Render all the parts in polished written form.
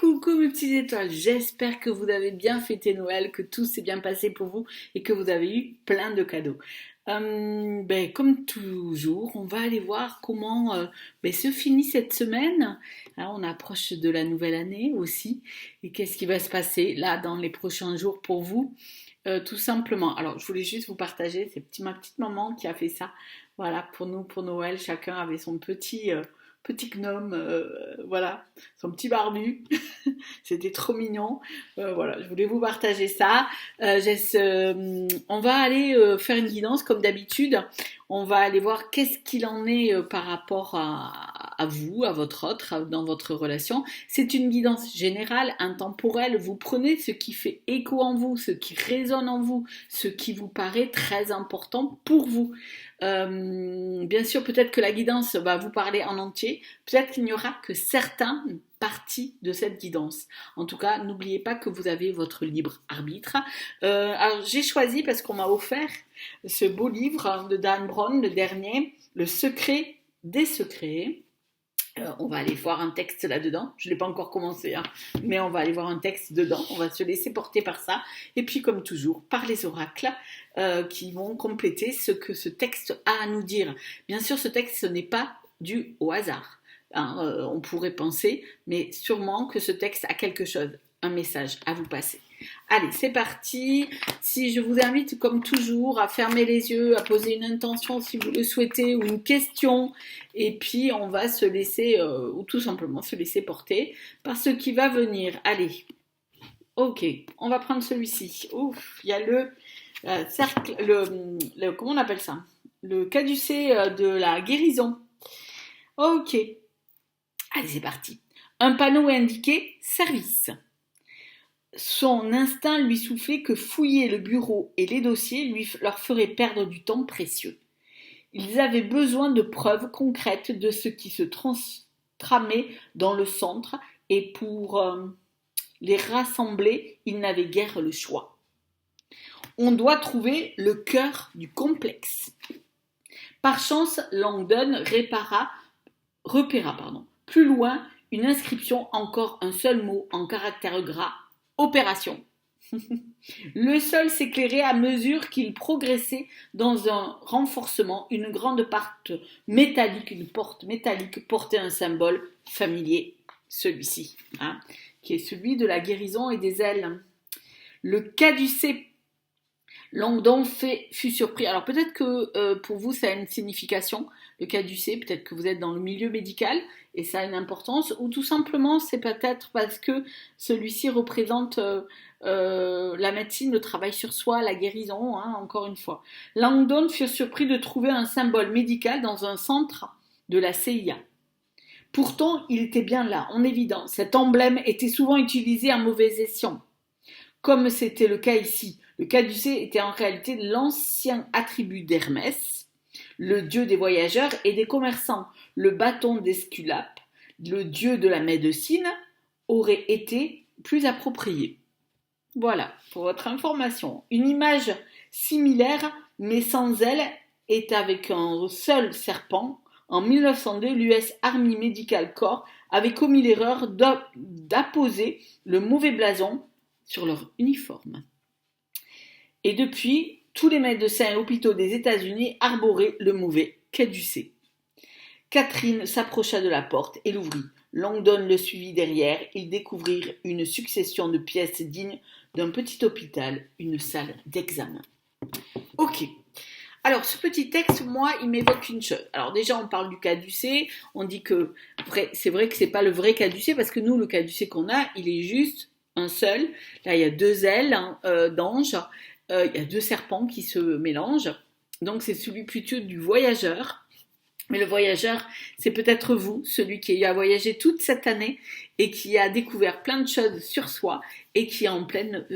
Coucou mes petites étoiles, j'espère que vous avez bien fêté Noël, que tout s'est bien passé pour vous et que vous avez eu plein de cadeaux. Comme toujours, on va aller voir comment se finit cette semaine. Hein, on approche de la nouvelle année aussi et qu'est-ce qui va se passer là dans les prochains jours pour vous. Tout simplement. Alors, je voulais juste vous partager, ma petite maman qui a fait ça. Voilà, pour nous, pour Noël, chacun avait son petit gnome, voilà, son petit barbu. C'était trop mignon. Voilà, je voulais vous partager ça. On va aller faire une guidance comme d'habitude. On va aller voir qu'est-ce qu'il en est par rapport à vous, à votre autre, dans votre relation. C'est une guidance générale, intemporelle. Vous prenez ce qui fait écho en vous, ce qui résonne en vous, ce qui vous paraît très important pour vous. Bien sûr, peut-être que la guidance va vous parler en entier. Peut-être qu'il n'y aura que certaines parties de cette guidance. En tout cas, n'oubliez pas que vous avez votre libre arbitre. Alors, j'ai choisi parce qu'on m'a offert ce beau livre de Dan Brown, le dernier, Le secret des secrets. On va aller voir un texte là-dedans. Je ne l'ai pas encore commencé, hein, mais on va aller voir un texte dedans. On va se laisser porter par ça. Et puis, comme toujours, par les oracles qui vont compléter ce que ce texte a à nous dire. Bien sûr, ce texte, ce n'est pas dû au hasard. Hein, on pourrait penser, mais sûrement que ce texte a quelque chose, un message à vous passer. Allez, c'est parti. Si je vous invite, comme toujours, à fermer les yeux, à poser une intention si vous le souhaitez, ou une question, et puis on va se laisser, ou tout simplement se laisser porter par ce qui va venir. Allez, ok, on va prendre celui-ci. Ouf, il y a le cercle, comment on appelle ça? Le caducée de la guérison. Ok, allez, c'est parti. Un panneau est indiqué service. Son instinct lui soufflait que fouiller le bureau et les dossiers leur ferait perdre du temps précieux. Ils avaient besoin de preuves concrètes de ce qui se tramait dans le centre et pour les rassembler, ils n'avaient guère le choix. On doit trouver le cœur du complexe. Par chance, Langdon repéra plus loin une inscription, encore un seul mot en caractères gras. Opération. Le sol s'éclairait à mesure qu'il progressait dans un renforcement. Une grande porte métallique portait un symbole familier, celui-ci, hein, qui est celui de la guérison et des ailes. Le caducée. Langdon fut surpris. Alors peut-être que pour vous ça a une signification, le caducée, peut-être que vous êtes dans le milieu médical et ça a une importance, ou tout simplement c'est peut-être parce que celui-ci représente la médecine, le travail sur soi, la guérison, hein, encore une fois. Langdon fut surpris de trouver un symbole médical dans un centre de la CIA. Pourtant, il était bien là, en évidence. Cet emblème était souvent utilisé à mauvais escient, comme c'était le cas ici. Le caducée était en réalité l'ancien attribut d'Hermès, le dieu des voyageurs et des commerçants. Le bâton d'Esculape, le dieu de la médecine, aurait été plus approprié. Voilà, pour votre information. Une image similaire, mais sans aile, est avec un seul serpent. En 1902, l'US Army Medical Corps avait commis l'erreur d'apposer le mauvais blason sur leur uniforme. Et depuis, tous les médecins et hôpitaux des États-Unis arboraient le mauvais caducée. Catherine s'approcha de la porte et l'ouvrit. Langdon le suivit derrière. Ils découvrirent une succession de pièces dignes d'un petit hôpital, une salle d'examen. Ok. Alors, ce petit texte, moi, il m'évoque une chose. Alors déjà, on parle du caducée. On dit que c'est vrai que c'est pas le vrai caducée parce que nous, le caducée qu'on a, il est juste un seul. Là, il y a deux ailes d'ange. Il y a deux serpents qui se mélangent. Donc, c'est celui plutôt du voyageur. Mais le voyageur, c'est peut-être vous, celui qui a voyagé toute cette année et qui a découvert plein de choses sur soi et qui est en pleine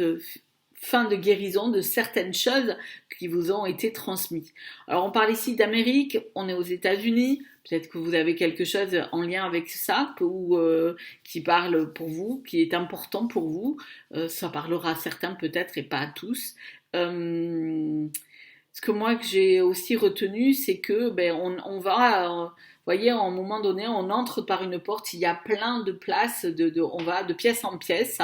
fin de guérison de certaines choses qui vous ont été transmises. Alors, on parle ici d'Amérique, on est aux États-Unis. Peut-être que vous avez quelque chose en lien avec ça ou qui parle pour vous, qui est important pour vous. Ça parlera à certains peut-être et pas à tous. ce que moi que j'ai aussi retenu, c'est que on va, vous voyez, à un moment donné, on entre par une porte, il y a plein de places, on va de pièce en pièce.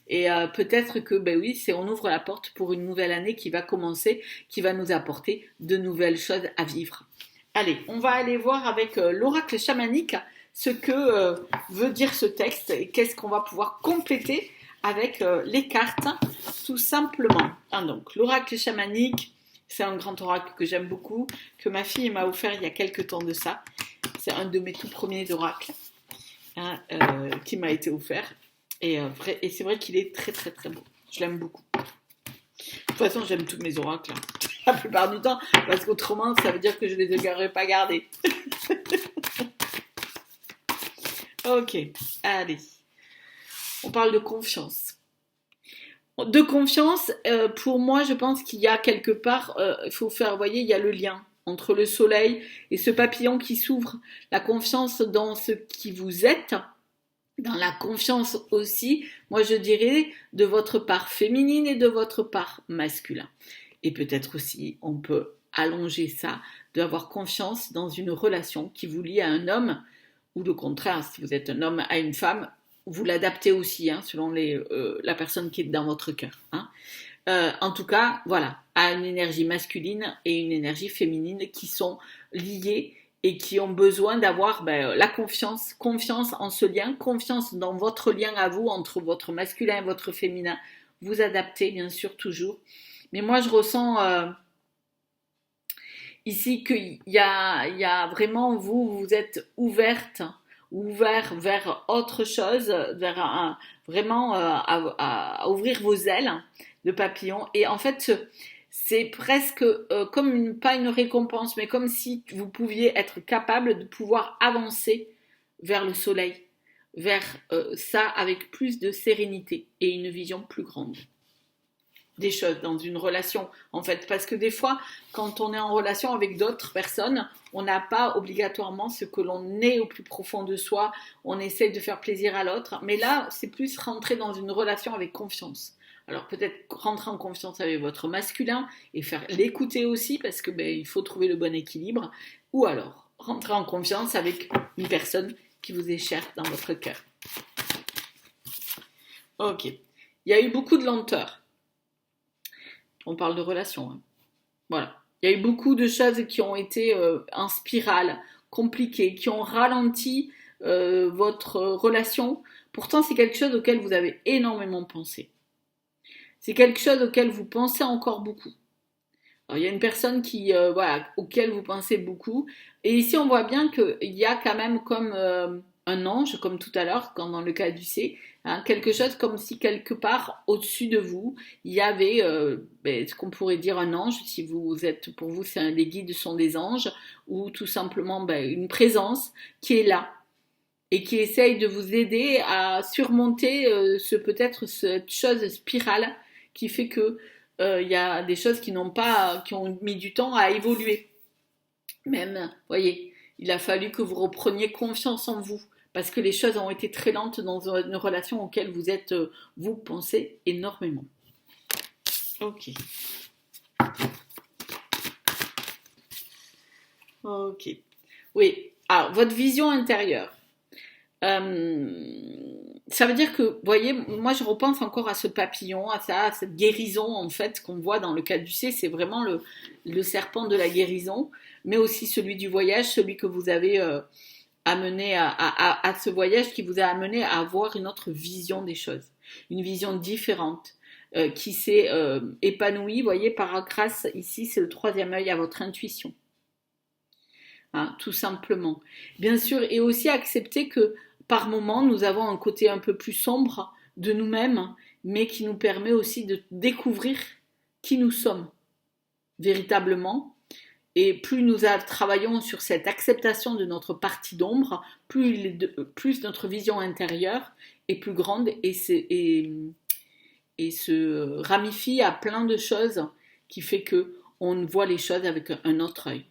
Et peut-être que, ben oui, on ouvre la porte pour une nouvelle année qui va commencer, qui va nous apporter de nouvelles choses à vivre. Allez, on va aller voir avec l'oracle chamanique ce que veut dire ce texte et qu'est-ce qu'on va pouvoir compléter avec les cartes, tout simplement. Donc, l'oracle chamanique, c'est un grand oracle que j'aime beaucoup, que ma fille m'a offert il y a quelques temps de ça. C'est un de mes tout premiers oracles qui m'a été offert. Et c'est vrai qu'il est très très très beau. Je l'aime beaucoup. De toute façon, j'aime tous mes oracles. La plupart du temps, parce qu'autrement, ça veut dire que je ne les aurais pas gardés. Ok, allez. On parle de confiance. De confiance, pour moi, je pense qu'il y a quelque part, il faut faire, vous voyez, il y a le lien entre le soleil et ce papillon qui s'ouvre. La confiance dans ce qui vous êtes, dans la confiance aussi, moi je dirais, de votre part féminine et de votre part masculin. Et peut-être aussi, on peut allonger ça, d'avoir confiance dans une relation qui vous lie à un homme, ou le contraire, si vous êtes un homme à une femme, vous l'adaptez aussi, selon la personne qui est dans votre cœur. En tout cas, voilà, à une énergie masculine et une énergie féminine qui sont liées et qui ont besoin d'avoir la confiance en ce lien, confiance dans votre lien à vous, entre votre masculin et votre féminin. Vous adaptez, bien sûr, toujours. Mais moi, je ressens ici qu'il y a vraiment, vous êtes ouvert vers autre chose, vraiment à ouvrir vos ailes de papillon. Et en fait, c'est presque comme pas une récompense, mais comme si vous pouviez être capable de pouvoir avancer vers le soleil, vers ça avec plus de sérénité et une vision plus grande des choses dans une relation, en fait. Parce que des fois, quand on est en relation avec d'autres personnes, on n'a pas obligatoirement ce que l'on est au plus profond de soi. On essaie de faire plaisir à l'autre. Mais là, c'est plus rentrer dans une relation avec confiance. Alors peut-être rentrer en confiance avec votre masculin et faire l'écouter aussi, parce que il faut trouver le bon équilibre. Ou alors, rentrer en confiance avec une personne qui vous est chère dans votre cœur. Ok. Il y a eu beaucoup de lenteur. On parle de relations. Voilà. Il y a eu beaucoup de choses qui ont été en spirale, compliquées, qui ont ralenti votre relation. Pourtant, c'est quelque chose auquel vous avez énormément pensé. C'est quelque chose auquel vous pensez encore beaucoup. Alors, il y a une personne auquel vous pensez beaucoup. Et ici, on voit bien qu'il y a quand même comme un ange, comme tout à l'heure, comme dans le cas du C, quelque chose comme si quelque part au-dessus de vous, il y avait ce qu'on pourrait dire un ange. Si vous êtes, pour vous, les guides sont des anges, ou tout simplement une présence qui est là et qui essaye de vous aider à surmonter peut-être cette chose spirale qui fait que il y a des choses qui ont mis du temps à évoluer. Même, voyez, il a fallu que vous repreniez confiance en vous parce que les choses ont été très lentes dans une relation auquel vous pensez énormément. Ok. Ok. Oui. Alors, votre vision intérieure. Ça veut dire que, vous voyez, moi je repense encore à ce papillon, à cette guérison en fait qu'on voit dans le cas du C, c'est vraiment le serpent de la guérison, mais aussi celui du voyage, celui que vous avez amené à ce voyage qui vous a amené à avoir une autre vision des choses, une vision différente qui s'est épanouie, vous voyez, grâce, ici c'est le troisième œil, à votre intuition. Tout simplement. Bien sûr, et aussi accepter que par moments, nous avons un côté un peu plus sombre de nous-mêmes, mais qui nous permet aussi de découvrir qui nous sommes véritablement. Et plus nous travaillons sur cette acceptation de notre partie d'ombre, plus notre vision intérieure est plus grande et se ramifie à plein de choses qui fait qu'on voit les choses avec un autre œil.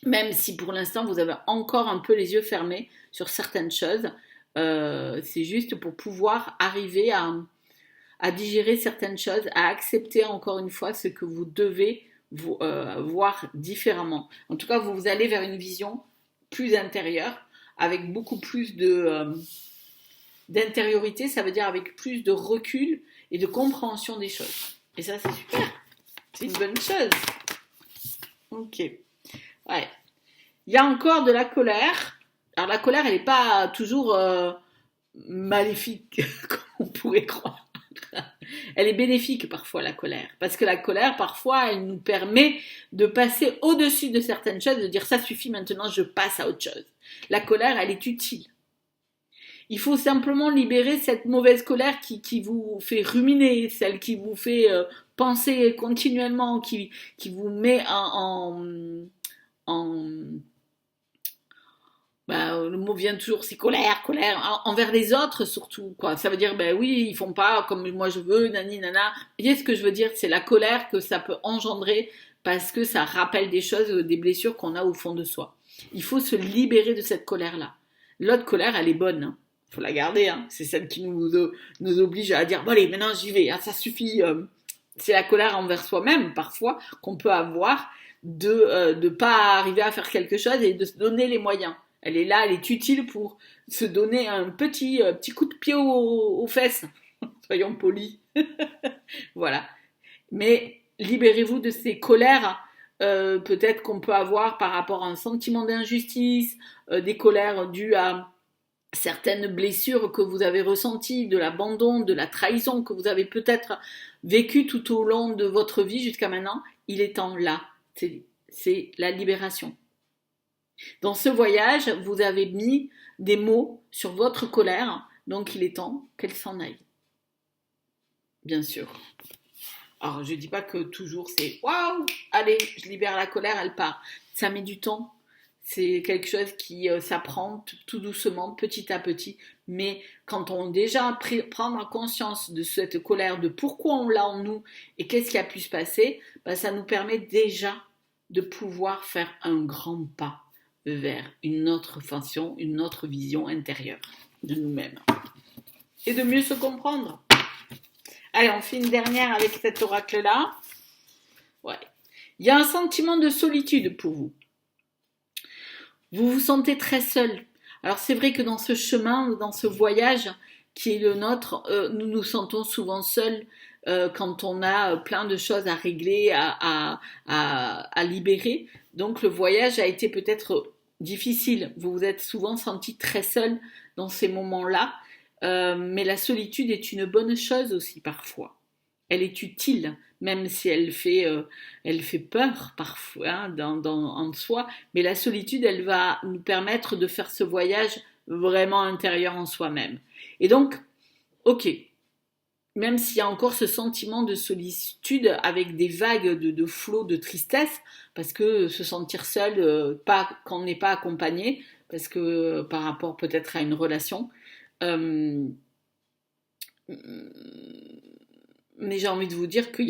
Même si pour l'instant vous avez encore un peu les yeux fermés sur certaines choses, c'est juste pour pouvoir arriver à digérer certaines choses, à accepter encore une fois ce que vous devez voir différemment. En tout cas, vous allez vers une vision plus intérieure, avec beaucoup plus d'intériorité, ça veut dire avec plus de recul et de compréhension des choses. Et ça, c'est super. C'est une bonne chose. Ok. Ouais. Il y a encore de la colère. Alors la colère, elle n'est pas toujours maléfique, comme on pourrait croire. Elle est bénéfique parfois, la colère. Parce que la colère, parfois, elle nous permet de passer au-dessus de certaines choses, de dire ça suffit, maintenant je passe à autre chose. La colère, elle est utile. Il faut simplement libérer cette mauvaise colère qui vous fait ruminer, celle qui vous fait penser continuellement, qui vous met le mot vient toujours, c'est colère, envers les autres surtout, quoi. Ça veut dire, oui, ils font pas comme moi je veux, nani, nana. Vous voyez ce que je veux dire? C'est la colère que ça peut engendrer parce que ça rappelle des choses, des blessures qu'on a au fond de soi. Il faut se libérer de cette colère-là. L'autre colère, elle est bonne, hein. Faut la garder, hein. C'est celle qui nous oblige à dire, bon allez, maintenant j'y vais, hein, ça suffit. C'est la colère envers soi-même, parfois, qu'on peut avoir de pas arriver à faire quelque chose et de se donner les moyens. Elle est là, elle est utile pour se donner un petit coup de pied aux fesses. Soyons polis. Voilà. Mais libérez-vous de ces colères, peut-être qu'on peut avoir par rapport à un sentiment d'injustice, des colères dues à certaines blessures que vous avez ressenties, de l'abandon, de la trahison que vous avez peut-être vécu tout au long de votre vie jusqu'à maintenant. Il est temps là. C'est la libération. Dans ce voyage, vous avez mis des mots sur votre colère, donc il est temps qu'elle s'en aille. Bien sûr. Alors, je ne dis pas que toujours c'est waouh, allez, je libère la colère, elle part. Ça met du temps. C'est quelque chose qui s'apprend tout doucement, petit à petit. Mais quand on déjà prendre conscience de cette colère, de pourquoi on l'a en nous et qu'est-ce qui a pu se passer, ça nous permet déjà de pouvoir faire un grand pas vers une autre façon, une autre vision intérieure de nous-mêmes. Et de mieux se comprendre. Allez, on fait une dernière avec cet oracle-là. Ouais. Il y a un sentiment de solitude pour vous. Vous vous sentez très seul. Alors c'est vrai que dans ce chemin, dans ce voyage qui est le nôtre, nous nous sentons souvent seuls quand on a plein de choses à régler, à libérer. Donc le voyage a été peut-être difficile. Vous vous êtes souvent senti très seul dans ces moments-là. Mais la solitude est une bonne chose aussi parfois. Elle est utile, même si elle fait peur parfois en soi. Mais la solitude, elle va nous permettre de faire ce voyage vraiment intérieur en soi-même. Et donc, ok, même s'il y a encore ce sentiment de solitude avec des vagues de flots de tristesse, parce que se sentir seul, pas quand on n'est pas accompagné, parce que par rapport peut-être à une relation, mais j'ai envie de vous dire que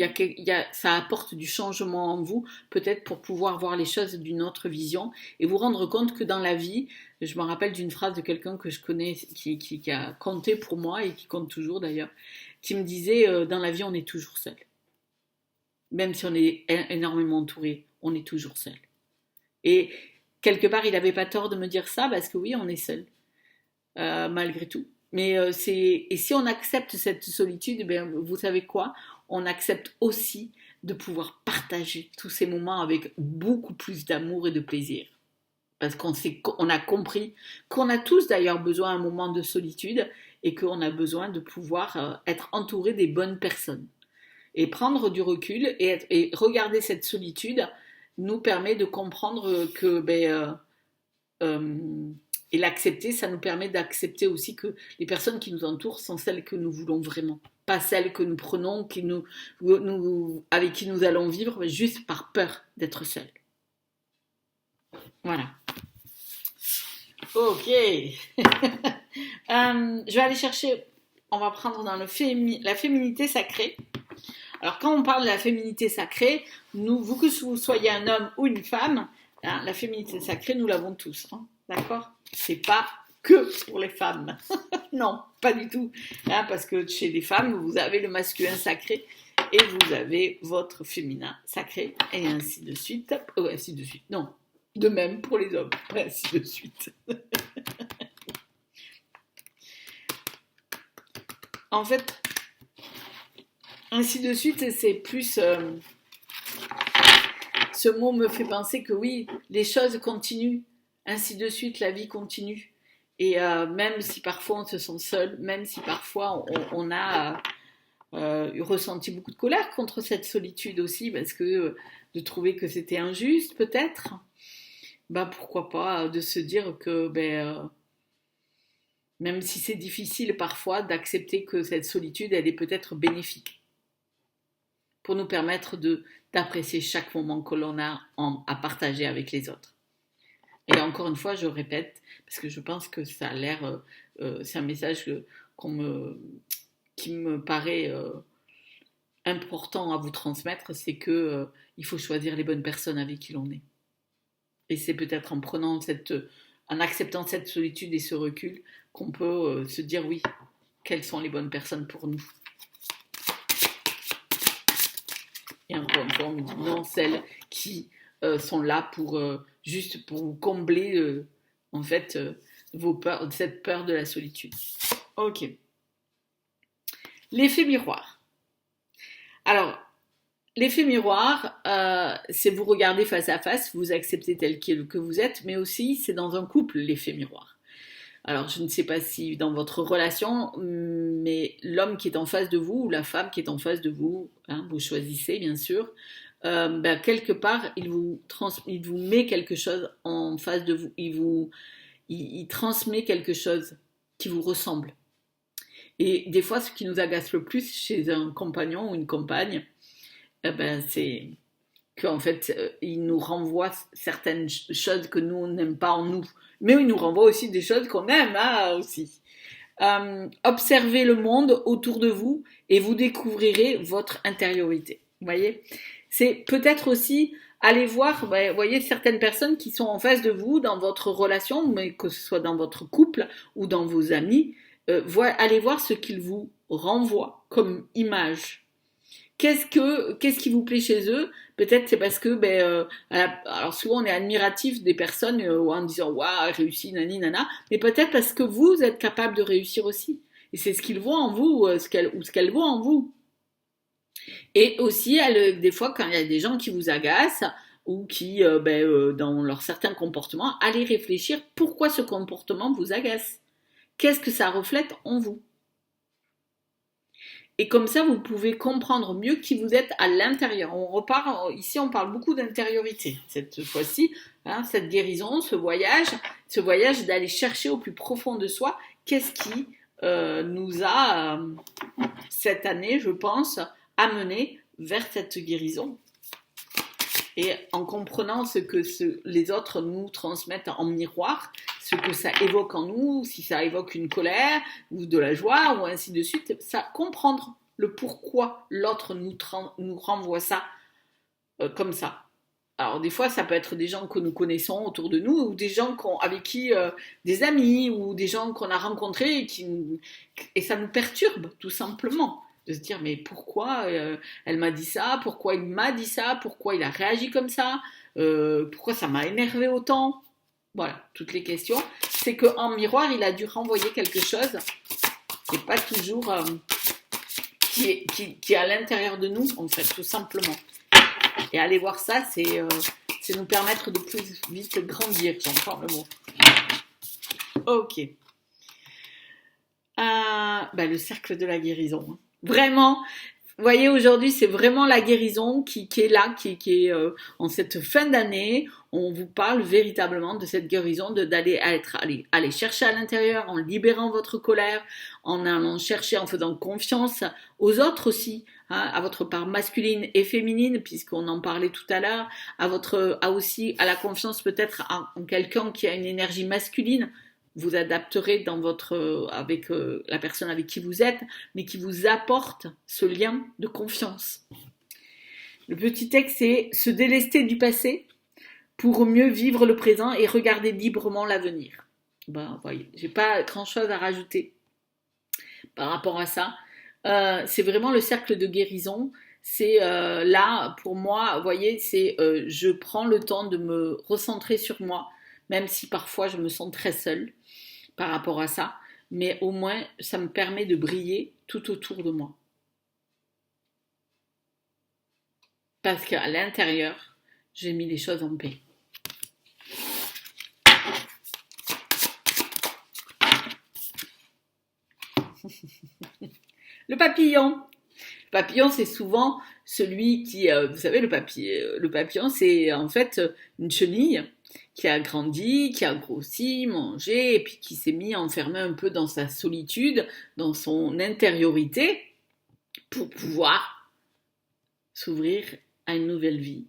ça apporte du changement en vous, peut-être pour pouvoir voir les choses d'une autre vision et vous rendre compte que dans la vie, je me rappelle d'une phrase de quelqu'un que je connais qui a compté pour moi et qui compte toujours d'ailleurs, qui me disait dans la vie on est toujours seul. Même si on est énormément entouré, on est toujours seul. Et quelque part il n'avait pas tort de me dire ça parce que oui on est seul. Malgré tout. Mais et si on accepte cette solitude, vous savez quoi? On accepte aussi de pouvoir partager tous ces moments avec beaucoup plus d'amour et de plaisir. Parce qu'on a compris qu'on a tous d'ailleurs besoin d'un moment de solitude et qu'on a besoin de pouvoir être entouré des bonnes personnes. Et prendre du recul et regarder cette solitude nous permet de comprendre que et l'accepter, ça nous permet d'accepter aussi que les personnes qui nous entourent sont celles que nous voulons vraiment. Pas celles que nous prenons, avec qui nous allons vivre, mais juste par peur d'être seuls. Voilà. Ok. Je vais aller chercher, on va prendre dans la féminité sacrée. Alors quand on parle de la féminité sacrée, vous que vous soyez un homme ou une femme, hein, la féminité sacrée, nous l'avons tous. Hein, d'accord ? C'est pas que pour les femmes. Non, pas du tout. Hein, parce que chez les femmes, vous avez le masculin sacré et vous avez votre féminin sacré, et ainsi de suite. Ainsi de suite, non. De même pour les hommes, ainsi de suite. En fait, ainsi de suite, c'est plus... ce mot me fait penser que oui, les choses continuent, ainsi de suite, la vie continue. Et même si parfois on se sent seul, même si parfois on a ressenti beaucoup de colère contre cette solitude aussi, parce que de trouver que c'était injuste peut-être, ben pourquoi pas de se dire que même si c'est difficile parfois d'accepter que cette solitude elle est peut-être bénéfique pour nous permettre d'apprécier chaque moment que l'on a à partager avec les autres. Et encore une fois, je répète, parce que je pense que ça a l'air, c'est un message qui me paraît important à vous transmettre, c'est que il faut choisir les bonnes personnes avec qui l'on est. Et c'est peut-être en acceptant cette solitude et ce recul qu'on peut se dire oui, quelles sont les bonnes personnes pour nous. Et encore une fois, on me dit non, celles qui sont là juste pour combler en fait vos peurs, cette peur de la solitude. Ok. L'effet miroir. Alors, l'effet miroir, c'est vous regarder face à face, vous acceptez tel que vous êtes, mais aussi c'est dans un couple l'effet miroir. Alors, je ne sais pas si dans votre relation, mais l'homme qui est en face de vous ou la femme qui est en face de vous, hein, vous choisissez bien sûr, quelque part, il vous met quelque chose en face de vous, il transmet quelque chose qui vous ressemble. Et des fois, ce qui nous agace le plus chez un compagnon ou une compagne, c'est qu'en fait, il nous renvoie certaines choses que nous, on n'aime pas en nous. Mais il nous renvoie aussi des choses qu'on aime aussi. Observez le monde autour de vous et vous découvrirez votre intériorité. Vous voyez ? C'est peut-être aussi aller voir, vous voyez, certaines personnes qui sont en face de vous dans votre relation, mais que ce soit dans votre couple ou dans vos amis, allez voir ce qu'ils vous renvoient comme image. Qu'est-ce qui vous plaît chez eux ? Peut-être c'est parce que, alors souvent on est admiratif des personnes en disant waouh, réussi, nani, nana, mais peut-être parce que vous êtes capable de réussir aussi. Et c'est ce qu'ils voient en vous, ce qu'elles voient en vous. Et aussi, des fois, quand il y a des gens qui vous agacent ou qui, dans leurs certains comportements, allez réfléchir pourquoi ce comportement vous agace. Qu'est-ce que ça reflète en vous ? Et comme ça, vous pouvez comprendre mieux qui vous êtes à l'intérieur. Ici, on parle beaucoup d'intériorité. Cette fois-ci, hein, cette guérison, ce voyage d'aller chercher au plus profond de soi, qu'est-ce qui nous a, cette année, je pense, amené vers cette guérison. Et en comprenant ce que les autres nous transmettent en miroir, ce que ça évoque en nous, si ça évoque une colère ou de la joie ou ainsi de suite, ça comprendre le pourquoi l'autre nous renvoie ça comme ça. Alors des fois ça peut être des gens que nous connaissons autour de nous ou des gens avec qui des amis ou des gens qu'on a rencontrés et ça nous perturbe tout simplement. De se dire mais pourquoi elle m'a dit ça, pourquoi il m'a dit ça, pourquoi il a réagi comme ça, pourquoi ça m'a énervé autant. Voilà, toutes les questions. C'est qu'en miroir, il a dû renvoyer quelque chose qui n'est pas toujours qui est à l'intérieur de nous, en fait, tout simplement. Et aller voir ça, c'est nous permettre de plus vite grandir, j'entends le mot. Ok. Le cercle de la guérison. Vraiment, vous voyez, aujourd'hui, c'est vraiment la guérison qui est là, qui est en cette fin d'année. On vous parle véritablement de cette guérison, d'aller aller chercher à l'intérieur, en libérant votre colère, en allant chercher, en faisant confiance aux autres aussi, hein, à votre part masculine et féminine, puisqu'on en parlait tout à l'heure, aussi à la confiance peut-être en quelqu'un qui a une énergie masculine. Vous adapterez avec la personne avec qui vous êtes, mais qui vous apporte ce lien de confiance. Le petit texte, c'est se délester du passé pour mieux vivre le présent et regarder librement l'avenir. Voyez, j'ai pas grand-chose à rajouter par rapport à ça. C'est vraiment le cercle de guérison. C'est là, pour moi, vous voyez, c'est je prends le temps de me recentrer sur moi, même si parfois je me sens très seule par rapport à ça, mais au moins ça me permet de briller tout autour de moi. Parce qu'à l'intérieur, j'ai mis les choses en paix. Le papillon. Le papillon, c'est souvent celui qui, vous savez, le papillon, c'est en fait une chenille qui a grandi, qui a grossi, mangé, et puis qui s'est mis enfermé un peu dans sa solitude, dans son intériorité, pour pouvoir s'ouvrir à une nouvelle vie,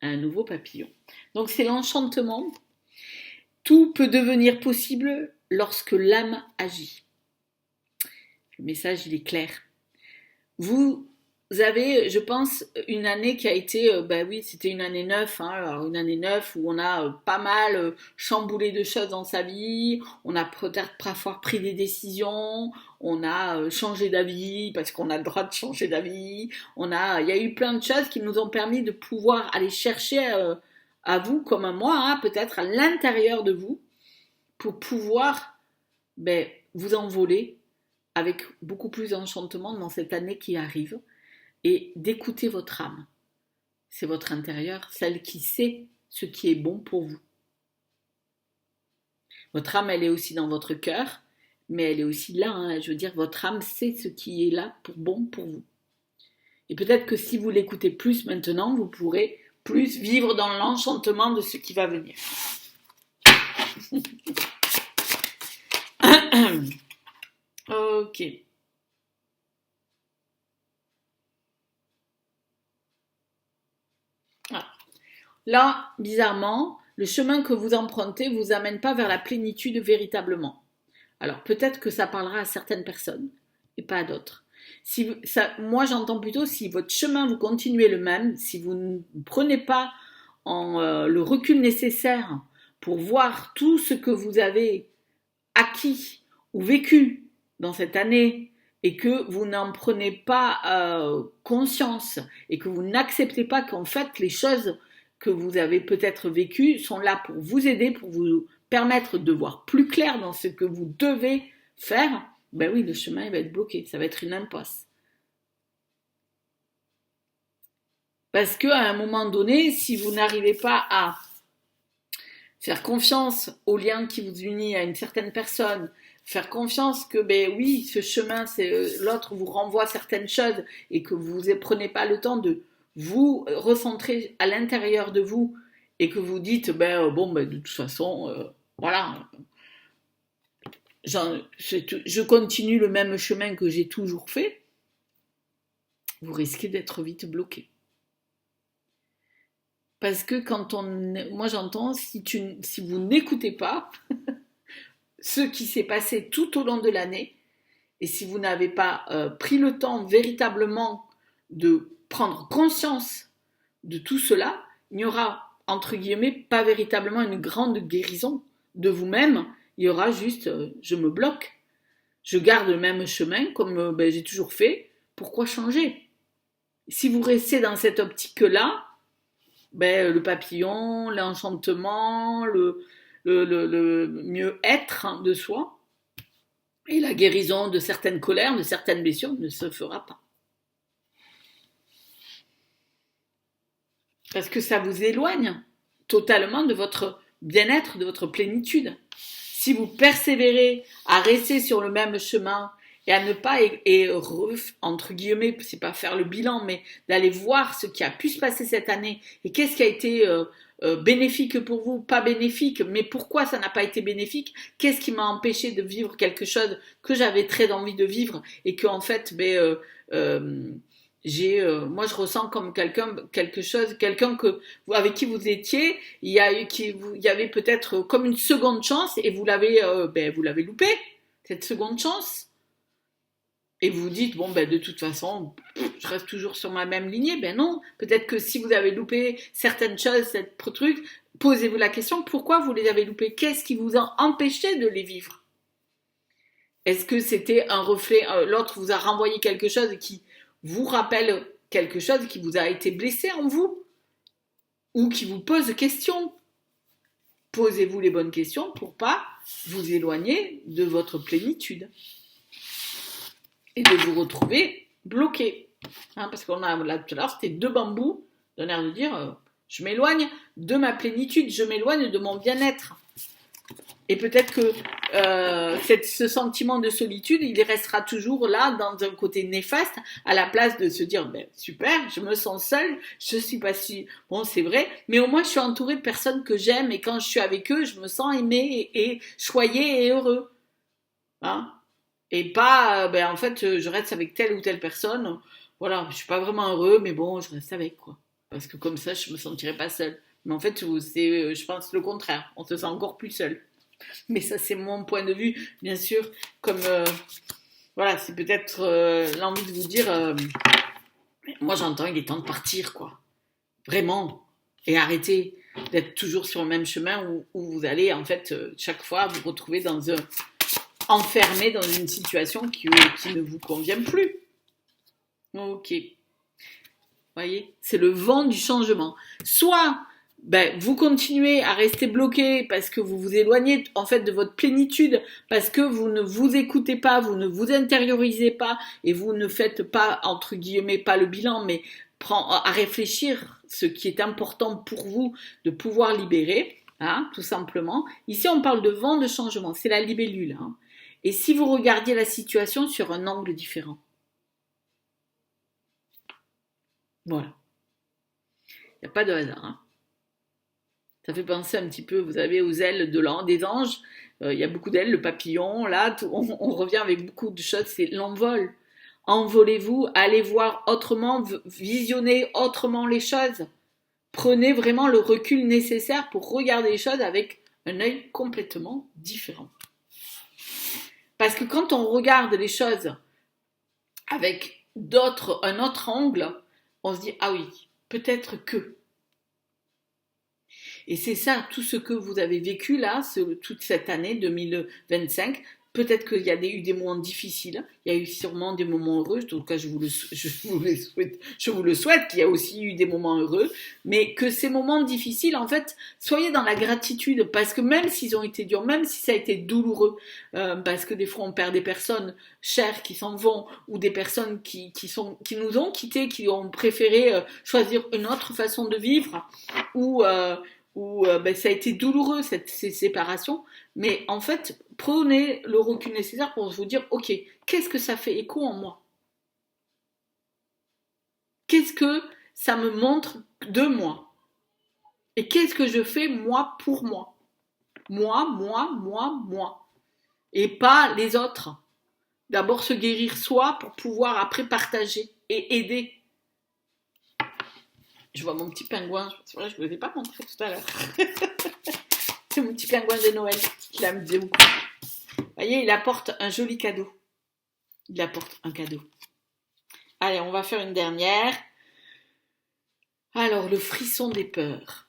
à un nouveau papillon. Donc c'est l'enchantement. Tout peut devenir possible lorsque l'âme agit. Le message, il est clair. Vous avez, je pense, une année qui a été, ben oui, c'était une année neuve, hein, alors une année neuve où on a pas mal chamboulé de choses dans sa vie, on a peut-être parfois pris des décisions, on a changé d'avis parce qu'on a le droit de changer d'avis, il y a eu plein de choses qui nous ont permis de pouvoir aller chercher à vous comme à moi, hein, peut-être à l'intérieur de vous, pour pouvoir ben, vous envoler avec beaucoup plus d'enchantement dans cette année qui arrive et d'écouter votre âme. C'est votre intérieur, celle qui sait ce qui est bon pour vous. Votre âme, elle est aussi dans votre cœur, mais elle est aussi là. Hein, je veux dire, votre âme sait ce qui est là pour bon pour vous. Et peut-être que si vous l'écoutez plus maintenant, vous pourrez plus vivre dans l'enchantement de ce qui va venir. Ok. Ah. Là, bizarrement, le chemin que vous empruntez ne vous amène pas vers la plénitude véritablement. Alors peut-être que ça parlera à certaines personnes et pas à d'autres. Moi, j'entends plutôt si votre chemin vous continuez le même, si vous ne prenez pas le recul nécessaire pour voir tout ce que vous avez acquis ou vécu dans cette année et que vous n'en prenez pas conscience et que vous n'acceptez pas qu'en fait les choses que vous avez peut-être vécues sont là pour vous aider, pour vous permettre de voir plus clair dans ce que vous devez faire, ben oui, le chemin il va être bloqué, ça va être une impasse. Parce qu'à un moment donné, si vous n'arrivez pas à faire confiance au lien qui vous unit à une certaine personne, faire confiance que, ben oui, ce chemin, c'est l'autre vous renvoie certaines choses et que vous ne prenez pas le temps de vous recentrer à l'intérieur de vous et que vous dites, bon, de toute façon, voilà, je continue le même chemin que j'ai toujours fait, vous risquez d'être vite bloqué. Parce que moi j'entends, si vous n'écoutez pas ce qui s'est passé tout au long de l'année, et si vous n'avez pas pris le temps véritablement de prendre conscience de tout cela, il n'y aura, entre guillemets, pas véritablement une grande guérison de vous-même, il y aura juste, je me bloque, je garde le même chemin comme j'ai toujours fait, pourquoi changer? Si vous restez dans cette optique-là, le papillon, l'enchantement, le mieux-être de soi et la guérison de certaines colères, de certaines blessures ne se fera pas. Parce que ça vous éloigne totalement de votre bien-être, de votre plénitude. Si vous persévérez à rester sur le même chemin et à ne pas, entre guillemets, c'est pas faire le bilan, mais d'aller voir ce qui a pu se passer cette année et qu'est-ce qui a été bénéfique pour vous, pas bénéfique, mais pourquoi ça n'a pas été bénéfique, qu'est-ce qui m'a empêché de vivre quelque chose que j'avais très envie de vivre et que en fait, moi je ressens comme quelqu'un avec qui vous étiez, il y avait peut-être comme une seconde chance et vous l'avez loupé cette seconde chance. Et vous vous dites, de toute façon, je reste toujours sur ma même lignée. Ben non, peut-être que si vous avez loupé certaines choses, certains trucs, posez-vous la question, pourquoi vous les avez loupés? Qu'est-ce qui vous a empêché de les vivre? Est-ce que c'était un reflet, l'autre vous a renvoyé quelque chose qui vous rappelle quelque chose qui vous a été blessé en vous ou qui vous pose question. Posez-vous les bonnes questions pour pas vous éloigner de votre plénitude et de vous retrouver bloqué. Parce qu'on a là tout à l'heure, c'était 2 bambous, d'un air de dire je m'éloigne de ma plénitude, je m'éloigne de mon bien-être. Et peut-être que ce sentiment de solitude, il restera toujours là dans un côté néfaste, à la place de se dire super, je me sens seule, je suis pas si bon, c'est vrai, mais au moins je suis entourée de personnes que j'aime et quand je suis avec eux, je me sens aimée et choyée et heureux. Et pas en fait je reste avec telle ou telle personne, voilà, je suis pas vraiment heureux, mais bon, je reste avec quoi, parce que comme ça je me sentirai pas seule. Mais en fait c'est je pense le contraire, on se sent encore plus seul. Mais ça, c'est mon point de vue, bien sûr. Comme, voilà, c'est peut-être l'envie de vous dire, moi j'entends, il est temps de partir, quoi. Vraiment. Et arrêter d'être toujours sur le même chemin où vous allez, en fait, chaque fois vous retrouver enfermé dans une situation qui ne vous convient plus. Ok. Vous voyez, c'est le vent du changement. Soit vous continuez à rester bloqué parce que vous vous éloignez en fait de votre plénitude, parce que vous ne vous écoutez pas, vous ne vous intériorisez pas et vous ne faites pas, entre guillemets, pas le bilan, mais à réfléchir ce qui est important pour vous de pouvoir libérer, tout simplement. Ici, on parle de vent de changement, c'est la libellule. Et si vous regardiez la situation sur un angle différent. Voilà. Il n'y a pas de hasard. Ça fait penser un petit peu, vous savez, aux ailes des anges. Il y a beaucoup d'ailes, le papillon, là, on revient avec beaucoup de choses, c'est l'envol. Envolez-vous, allez voir autrement, visionnez autrement les choses. Prenez vraiment le recul nécessaire pour regarder les choses avec un œil complètement différent. Parce que quand on regarde les choses avec un autre angle, on se dit, ah oui, peut-être que. Et c'est ça, tout ce que vous avez vécu là, toute cette année 2025, peut-être qu'il y a eu des moments difficiles, il y a eu sûrement des moments heureux, en tout cas je vous le souhaite qu'il y ait aussi eu des moments heureux, mais que ces moments difficiles, en fait, soyez dans la gratitude, parce que même s'ils ont été durs, même si ça a été douloureux, parce que des fois on perd des personnes chères qui s'en vont, ou des personnes qui nous ont quittés, qui ont préféré choisir une autre façon de vivre, ou ça a été douloureux ces séparations, mais en fait prenez le recul nécessaire pour vous dire ok, qu'est-ce que ça fait écho en moi, qu'est-ce que ça me montre de moi et qu'est-ce que je fais moi pour moi, et pas les autres. D'abord se guérir soi pour pouvoir après partager et aider. Je vois mon petit pingouin, je ne vous l'ai pas montré tout à l'heure. C'est mon petit pingouin de Noël, je l'aime beaucoup. Vous voyez, il apporte un joli cadeau. Il apporte un cadeau. Allez, on va faire une dernière. Alors, le frisson des peurs.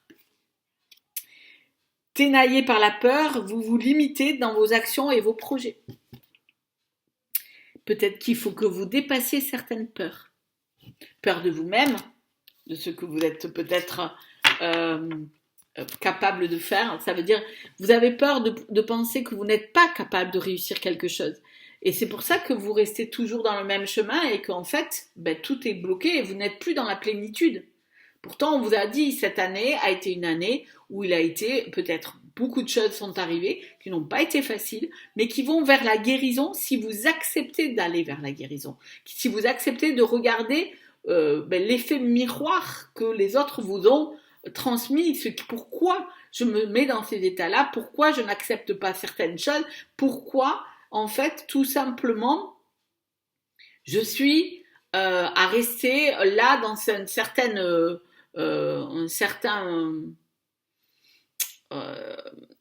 Ténaillé par la peur, vous vous limitez dans vos actions et vos projets. Peut-être qu'il faut que vous dépassiez certaines peurs. Peur de vous-même, de ce que vous êtes peut-être capable de faire. Ça veut dire, vous avez peur de penser que vous n'êtes pas capable de réussir quelque chose. Et c'est pour ça que vous restez toujours dans le même chemin et qu'en fait, tout est bloqué et vous n'êtes plus dans la plénitude. Pourtant, on vous a dit, cette année a été une année où il a été, peut-être beaucoup de choses sont arrivées, qui n'ont pas été faciles, mais qui vont vers la guérison si vous acceptez d'aller vers la guérison. Si vous acceptez de regarder l'effet miroir que les autres vous ont transmis, pourquoi je me mets dans ces états-là, pourquoi je n'accepte pas certaines choses, pourquoi, en fait, tout simplement, je suis à rester là dans un certain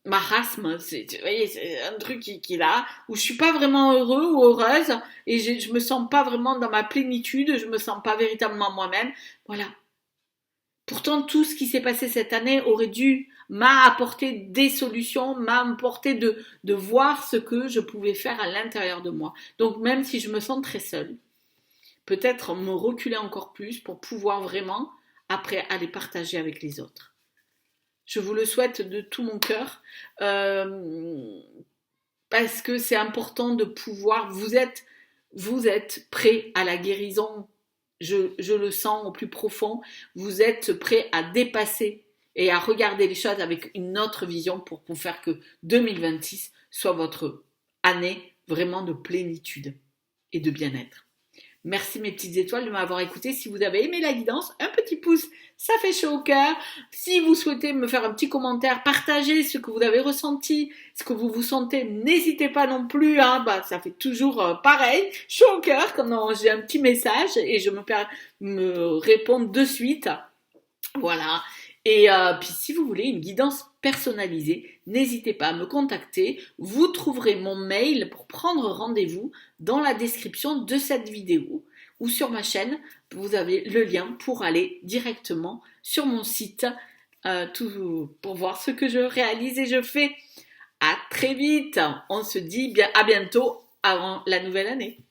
marasme, vous voyez, c'est un truc qui est là, où je suis pas vraiment heureux ou heureuse, et je me sens pas vraiment dans ma plénitude, je me sens pas véritablement moi-même, voilà. Pourtant, tout ce qui s'est passé cette année m'a apporté des solutions, m'a apporté de voir ce que je pouvais faire à l'intérieur de moi. Donc, même si je me sens très seule, peut-être me reculer encore plus pour pouvoir vraiment, après, aller partager avec les autres. Je vous le souhaite de tout mon cœur, parce que c'est important de pouvoir, vous êtes prêt à la guérison, je le sens au plus profond, vous êtes prêt à dépasser et à regarder les choses avec une autre vision pour faire que 2026 soit votre année vraiment de plénitude et de bien-être. Merci mes petites étoiles de m'avoir écouté. Si vous avez aimé la guidance, un petit pouce, ça fait chaud au cœur. Si vous souhaitez me faire un petit commentaire, partager ce que vous avez ressenti, ce que vous vous sentez, n'hésitez pas non plus. Ça fait toujours pareil, chaud au cœur quand j'ai un petit message et je me réponds de suite. Voilà. Et puis si vous voulez une guidance personnalisée, n'hésitez pas à me contacter. Vous trouverez mon mail pour prendre rendez-vous dans la description de cette vidéo ou sur ma chaîne. Vous avez le lien pour aller directement sur mon site pour voir ce que je réalise et je fais. À très vite. On se dit à bientôt avant la nouvelle année.